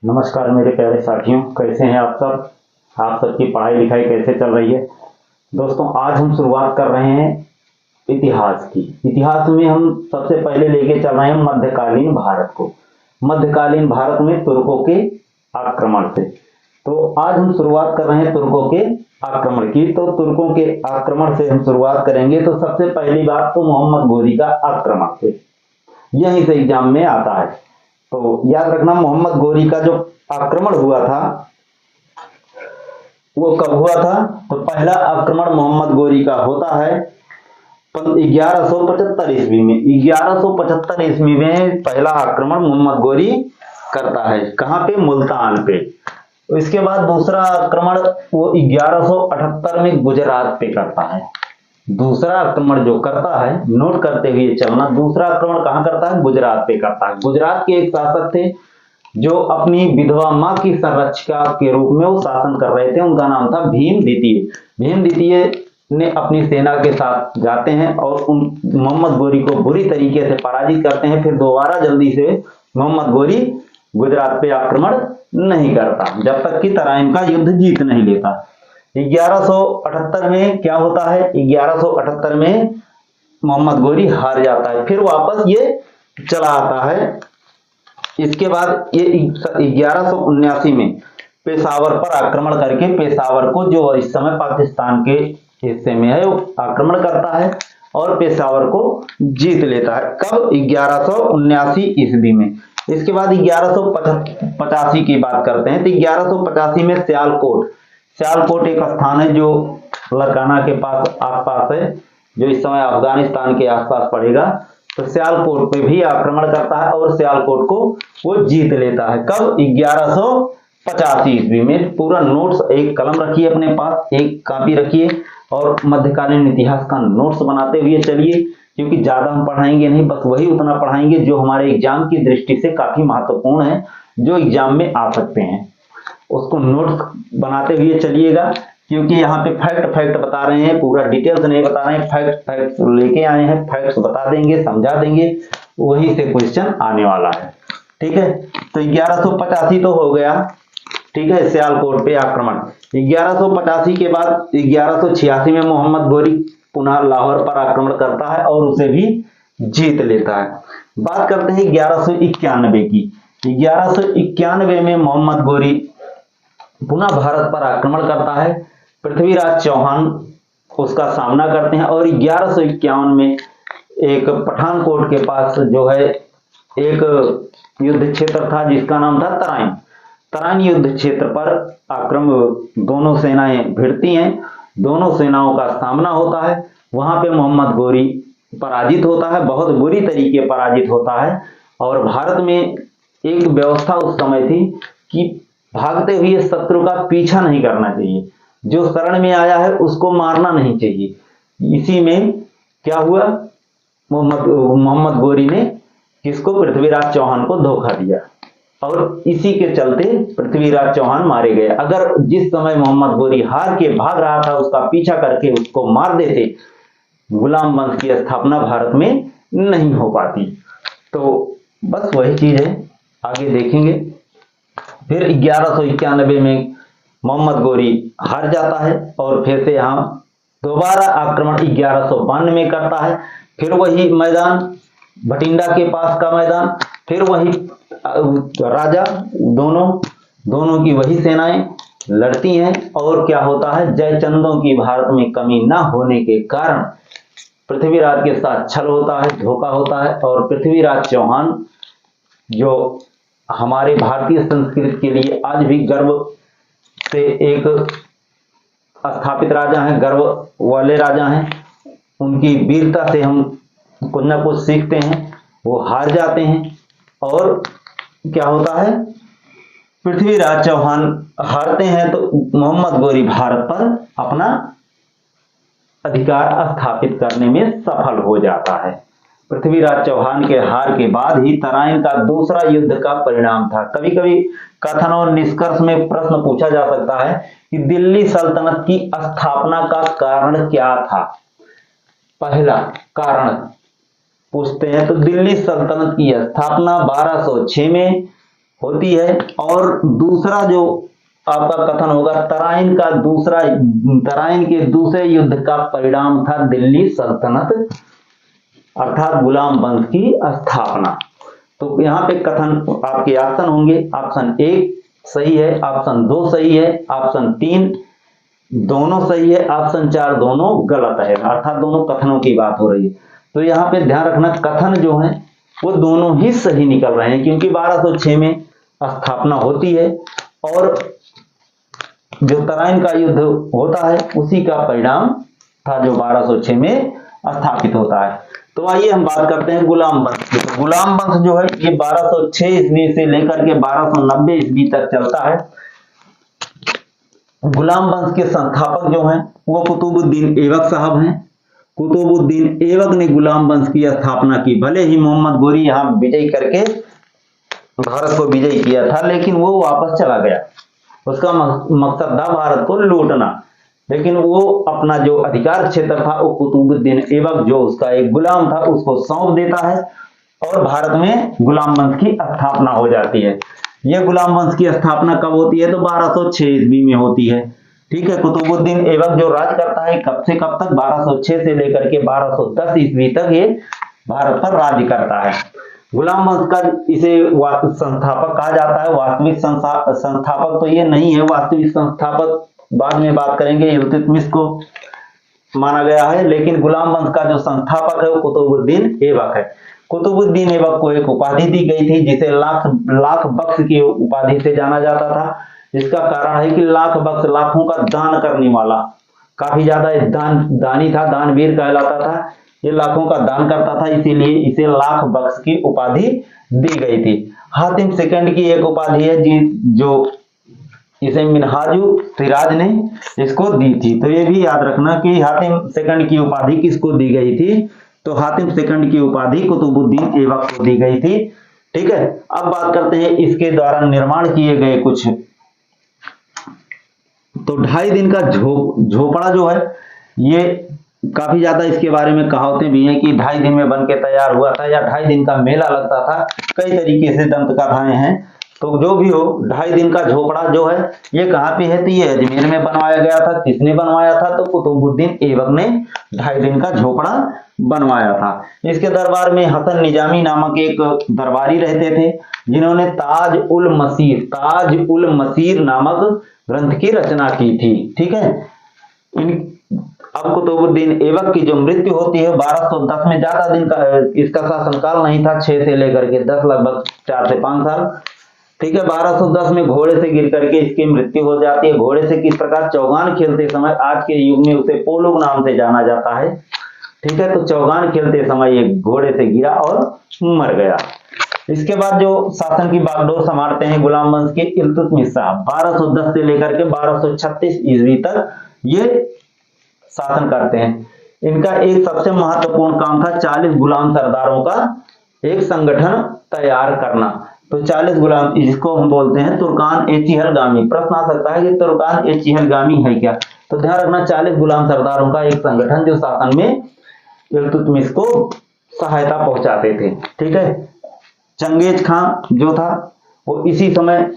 नमस्कार मेरे प्यारे साथियों, कैसे हैं आप सब। आप सबकी पढ़ाई लिखाई कैसे चल रही है। दोस्तों, आज हम शुरुआत कर रहे हैं इतिहास की। इतिहास में हम सबसे पहले लेके चल रहे हैं मध्यकालीन भारत को। मध्यकालीन भारत में तुर्कों के आक्रमण से। तो आज हम शुरुआत कर रहे हैं तुर्कों के आक्रमण की। तो तुर्कों के आक्रमण से हम शुरुआत करेंगे। तो सबसे पहली बात तो मोहम्मद गोरी का आक्रमण से, यहीं से एग्जाम में आता है। तो याद रखना, मोहम्मद गोरी का जो आक्रमण हुआ था वो कब हुआ था। तो पहला आक्रमण मोहम्मद गोरी का होता है 1175 ईस्वी में। 1175 ईस्वी में पहला आक्रमण मोहम्मद गोरी करता है। कहां पे? मुल्तान पे। इसके बाद दूसरा आक्रमण वो 1178 में गुजरात पे करता है। दूसरा आक्रमण जो करता है, नोट करते हुए चलना, दूसरा आक्रमण कहां करता है? गुजरात पे करता है। गुजरात के एक शासक थे जो अपनी विधवा मां की संरक्षिका के रूप में वो शासन कर रहे थे। उनका नाम था भीम द्वितीय। भीम द्वितीय ने अपनी सेना के साथ जाते हैं और उन मोहम्मद गोरी को बुरी तरीके से पराजित करते हैं। फिर दोबारा जल्दी से मोहम्मद गोरी गुजरात पे आक्रमण नहीं करता जब तक कि तराइन का युद्ध जीत नहीं लेता। 1178 में क्या होता है? 1178 में मोहम्मद गोरी हार जाता है। फिर वापस ये चला आता है। इसके बाद ये 1179 में पेशावर पर आक्रमण करके, पेशावर को जो इस समय पाकिस्तान के हिस्से में है, वो आक्रमण करता है और पेशावर को जीत लेता है। कब? 1179 ईस्वी में। इसके बाद 1185 की बात करते हैं। तो 1185 में सियालकोट, सियालकोट एक स्थान है जो लरकाना के पास आसपास है, जो इस समय अफगानिस्तान के आसपास पड़ेगा। तो सियालकोट पे भी आक्रमण करता है और सियालकोट को वो जीत लेता है। कब? 1185 ईस्वी में। पूरा नोट्स, एक कलम रखिए अपने पास, एक कॉपी रखिए और मध्यकालीन इतिहास का नोट्स बनाते हुए चलिए, क्योंकि ज्यादा हम पढ़ाएंगे नहीं, बस वही उतना पढ़ाएंगे जो हमारे एग्जाम की दृष्टि से काफी महत्वपूर्ण है, जो एग्जाम में आ सकते हैं। उसको नोट्स बनाते हुए चलिएगा, क्योंकि यहाँ पे फैक्ट फैक्ट बता रहे हैं, पूरा डिटेल्स नहीं बता रहे हैं। फैक्ट फैक्ट लेके आए हैं, फैक्ट्स बता देंगे, समझा देंगे, वही से क्वेश्चन आने वाला है। ठीक है। तो 1185 तो हो गया। ठीक है, सियालकोट पे आक्रमण। 1185 के बाद 1186 में मोहम्मद गोरी पुनः लाहौर पर आक्रमण करता है और उसे भी जीत लेता है। बात करते हैं 1191 की। 1191 में मोहम्मद गोरी पुनः भारत पर आक्रमण करता है। पृथ्वीराज चौहान उसका सामना करते हैं और 1151 में एक पठानकोट के पास जो है एक युद्ध क्षेत्र था जिसका नाम था तराइन। तराइन युद्ध क्षेत्र पर आक्रमण, दोनों सेनाएं भिड़ती हैं, दोनों सेनाओं का सामना होता है। वहां पे मोहम्मद गोरी पराजित होता है, बहुत बुरी तरीके पराजित होता है। और भारत में एक व्यवस्था उस समय थी कि भागते हुए शत्रु का पीछा नहीं करना चाहिए, जो शरण में आया है उसको मारना नहीं चाहिए। इसी में क्या हुआ? मोहम्मद गोरी ने किसको? पृथ्वीराज चौहान को धोखा दिया और इसी के चलते पृथ्वीराज चौहान मारे गए। अगर जिस समय मोहम्मद गोरी हार के भाग रहा था, उसका पीछा करके उसको मार देते, गुलाम वंश की स्थापना भारत में नहीं हो पाती। तो बस वही चीज है, आगे देखेंगे। फिर 1191 में मोहम्मद गोरी हार जाता है और फिर से यहां दोबारा आक्रमण 1192 में करता है। फिर वही मैदान, भटिंडा के पास का मैदान, फिर वही राजा, दोनों की वही सेनाएं लड़ती हैं। और क्या होता है? जयचंदों की भारत में कमी न होने के कारण पृथ्वीराज के साथ छल होता है, धोखा होता है और पृथ्वीराज चौहान, जो हमारे भारतीय संस्कृति के लिए आज भी गर्व से एक स्थापित राजा हैं, गर्व वाले राजा हैं, उनकी वीरता से हम कुछ ना कुछ सीखते हैं। वो हार जाते हैं और क्या होता है? पृथ्वीराज चौहान हारते हैं तो मोहम्मद गोरी भारत पर अपना अधिकार स्थापित करने में सफल हो जाता है। पृथ्वीराज चौहान के हार के बाद ही तराइन का दूसरा युद्ध का परिणाम था। कभी कभी कथन और निष्कर्ष में प्रश्न पूछा जा सकता है कि दिल्ली सल्तनत की स्थापना का कारण क्या था। पहला कारण पूछते हैं तो दिल्ली सल्तनत की स्थापना 1206 में होती है। और दूसरा जो आपका कथन होगा, तराइन के दूसरे युद्ध का परिणाम था दिल्ली सल्तनत अर्थात गुलाम वंश की स्थापना। तो यहाँ पे कथन आपके ऑप्शन होंगे, ऑप्शन 1 सही है, ऑप्शन 2 सही है, ऑप्शन 3 दोनों सही है, ऑप्शन 4 दोनों गलत है, अर्थात दोनों कथनों की बात हो रही है। तो यहाँ पे ध्यान रखना, कथन जो है वो दोनों ही सही निकल रहे हैं, क्योंकि 1206 में स्थापना होती है और जो तराइन का युद्ध होता है उसी का परिणाम था जो 1206 में स्थापित होता है। तो आइए हम बात करते हैं गुलाम वंश की। तो गुलाम वंश जो है ये 1206 ईस्वी से लेकर के 1290 ईस्वी तक चलता है। गुलाम वंश के संस्थापक जो हैं वो कुतुबुद्दीन ऐबक साहब हैं। कुतुबुद्दीन ऐबक ने गुलाम वंश की स्थापना की। भले ही मोहम्मद गोरी यहाँ विजय करके भारत को विजय किया था, लेकिन वो वापस चला गया। उसका मकसद था भारत को लूटना, लेकिन वो अपना जो अधिकार क्षेत्र था वो कुतुबुद्दीन ऐबक जो उसका एक गुलाम था उसको सौंप देता है और भारत में गुलाम वंश की स्थापना हो जाती है। यह गुलाम वंश की स्थापना कब होती है? तो 1206 ईस्वी में होती है। ठीक है, कुतुबुद्दीन ऐबक जो राज करता है कब से कब तक? 1206 से लेकर के 1210 ईस्वी तक ये भारत पर राज्य करता है। गुलाम वंश का इसे संस्थापक कहा जाता है। वास्तविक संस्थापक तो ये नहीं है, वास्तविक संस्थापक बाद में बात करेंगे, इल्तुतमिश को माना गया है, लेकिन गुलाम वंश का जो संस्थापक है वो कुतुबुद्दीन ऐबक है। कुतुबुद्दीन ऐबक को एक उपाधि दी गई थी जिसे लाख बख्श की उपाधि से जाना जाता था। इसका कारण है कि लाख बख्श, लाखों का दान करने वाला, काफी ज्यादा दानी था, दानवीर कहलाता था। ये लाखों का दान करता था, इसीलिए इसे लाख बख्श की उपाधि दी गई थी। हातिम सेकंड की एक उपाधि है जो इसे मिनहाजु सिराज ने इसको दी थी। तो ये भी याद रखना कि हातिम सेकंड की उपाधि किसको दी गई थी? तो हातिम सेकंड की उपाधि कुतुबुद्दीन ऐबक को दी गई थी। ठीक है, अब बात करते हैं इसके द्वारा निर्माण किए गए कुछ। तो 2.5 दिन का झोपड़ा जो है ये काफी ज्यादा इसके बारे में कहावतें भी हैं कि 2.5 दिन में बन के तैयार हुआ था या 2.5 दिन का मेला लगता था। कई तरीके से दंत कथाएं हैं, तो जो भी हो 2.5 दिन का झोपड़ा जो है ये कहाँ पे है? तो ये अजमेर में बनवाया गया था। किसने बनवाया था? तो कुतुबुद्दीन ऐबक ने 2.5 दिन का झोपड़ा बनवाया था। इसके दरबार में हसन निजामी नामक एक दरबारी रहते थे जिन्होंने ताज उल मसीर नामक ग्रंथ की रचना की थी। ठीक है, अब कुतुबुद्दीन ऐबक की जो मृत्यु होती है 1210 में, ज्यादा दिन का इसका शासनकाल नहीं था, 6 से लेकर के 10, लगभग 4 से 5 साल। ठीक है, 1210 में घोड़े से गिर करके इसकी मृत्यु हो जाती है। घोड़े से किस प्रकार? चौगान खेलते समय, आज के युग में उसे पोलोग नाम से जाना जाता है। ठीक है, तो चौगान खेलते समय ये घोड़े से गिरा और मर गया। इसके बाद जो शासन की बागडोर संभालते हैं गुलाम वंश के इल्तुतमिश साहब, 1210 से लेकर के 1236 ईस्वी तक ये शासन करते हैं। इनका एक सबसे महत्वपूर्ण काम था 40 गुलाम सरदारों का एक संगठन तैयार करना। तो 40 गुलाम, जिसको हम बोलते हैं तुर्कान ए चिहलगामी। प्रश्न आ सकता है कि तुर्कान ए चिहलगामी है क्या? तो ध्यान रखना 40 गुलाम सरदारों का एक संगठन जो शासन में इल्तुतमिश को सहायता पहुंचाते थे। ठीक है, चंगेज खां जो था वो इसी समय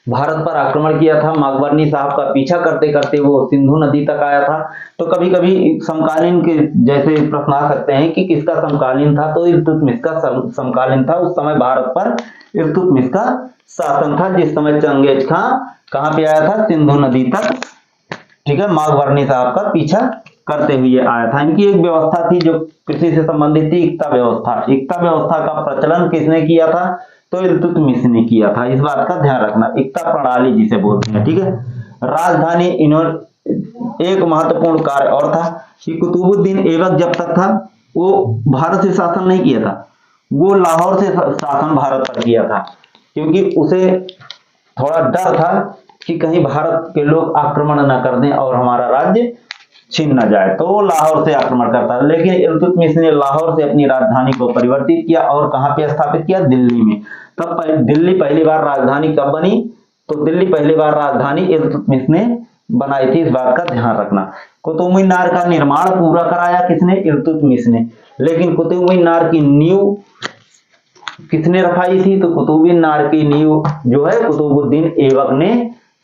भारत पर आक्रमण किया था। माकबरनी साहब का पीछा करते करते वो सिंधु नदी तक आया था। तो कभी कभी समकालीन के जैसे प्रश्न आ सकते हैं कि किसका समकालीन था? तो इल्तुतमिश का समकालीन था। उस समय भारत पर इल्तुतमिश का शासन था, जिस समय चंगेज खां कहां पे आया था? सिंधु नदी तक। ठीक है, माकबरनी साहब का पीछा करते हुए आया था। इनकी एक व्यवस्था थी जो कृषि से संबंधित थी, इक्ता व्यवस्था। इक्ता व्यवस्था का प्रचलन किसने किया था? तो इल्तुतमिश ने किया था। इस बात का ध्यान रखना, इक्ता प्रणाली जिसे बोलते हैं। ठीक है, राजधानी एक महत्वपूर्ण कार्य और था कि कुतुबुद्दीन ऐबक जब तक था वो भारत से शासन नहीं किया था, वो लाहौर से शासन भारत पर किया था, क्योंकि उसे थोड़ा डर था कि कहीं भारत के लोग आक्रमण न कर दें और हमारा राज्य छीन न जाए, तो वो लाहौर से आक्रमण करता है। लेकिन इल्तुतमिश ने लाहौर से अपनी राजधानी को परिवर्तित किया और कहां पे स्थापित किया? दिल्ली में। तब दिल्ली पहली बार राजधानी कब बनी? तो दिल्ली पहली बार राजधानी इल्तुतमिश ने बनाई थी। इस बात का ध्यान रखना। कुतुब मीनार का निर्माण पूरा कराया किसने? इल्तुतमिश ने। लेकिन कुतुब मीनार की नींव किसने रखाई थी? तो कुतुबुद्दीन नार की नींव जो है कुतुबुद्दीन ऐबक ने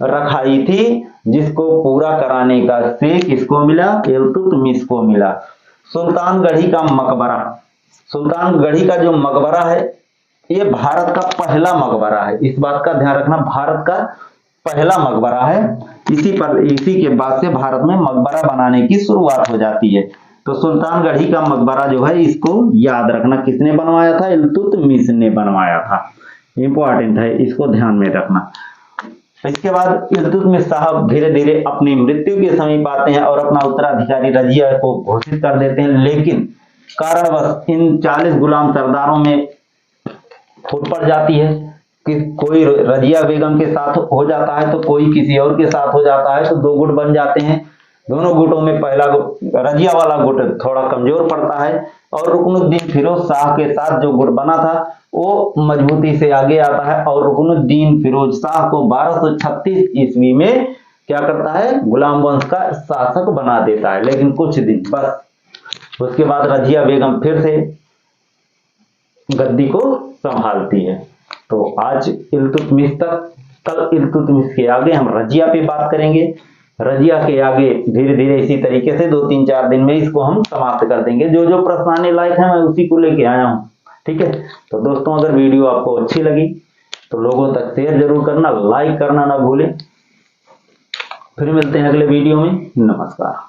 रखाई थी, जिसको पूरा कराने का श्रेय किसको मिला? इल्तुतमिश को मिला। सुल्तानगढ़ी का मकबरा, सुल्तानगढ़ी का जो मकबरा है ये भारत का पहला मकबरा है, इस बात का ध्यान रखना, भारत का पहला मकबरा है। इसी के बाद से भारत में मकबरा बनाने की शुरुआत हो जाती है। तो सुल्तानगढ़ी का मकबरा जो है इसको याद रखना, किसने बनवाया था? इल्तुतमिश ने बनवाया था। इंपॉर्टेंट है, इसको ध्यान में रखना। इसके बाद इल्तुतमिश साहब धीरे धीरे अपनी मृत्यु के समीप आते हैं और अपना उत्तराधिकारी रजिया को घोषित कर देते हैं, लेकिन कारणवश इन 40 गुलाम सरदारों में फूट पड़ जाती है कि कोई रजिया बेगम के साथ हो जाता है तो कोई किसी और के साथ हो जाता है, तो दो गुट बन जाते हैं। दोनों गुटों में पहला रजिया वाला गुट थोड़ा कमजोर पड़ता है और रुकनुद्दीन फिरोज शाह के साथ जो गुट बना था वो मजबूती से आगे आता है और रुकनुद्दीन फिरोज शाह को 1236 ईस्वी में क्या करता है? गुलाम वंश का शासक बना देता है, लेकिन कुछ दिन बस। उसके बाद रजिया बेगम फिर से गद्दी को संभालती है। तो आज इल्तुतमिश तक, कल इल्तुतमिश के आगे हम रजिया पे बात करेंगे। रजिया के आगे धीरे धीरे इसी तरीके से 2-3-4 दिन में इसको हम समाप्त कर देंगे। जो जो प्रश्न आने लायक है मैं उसी को लेके आया हूँ, ठीक है। तो दोस्तों अगर वीडियो आपको अच्छी लगी तो लोगों तक शेयर जरूर करना, लाइक करना ना भूलें। फिर मिलते हैं अगले वीडियो में। नमस्कार।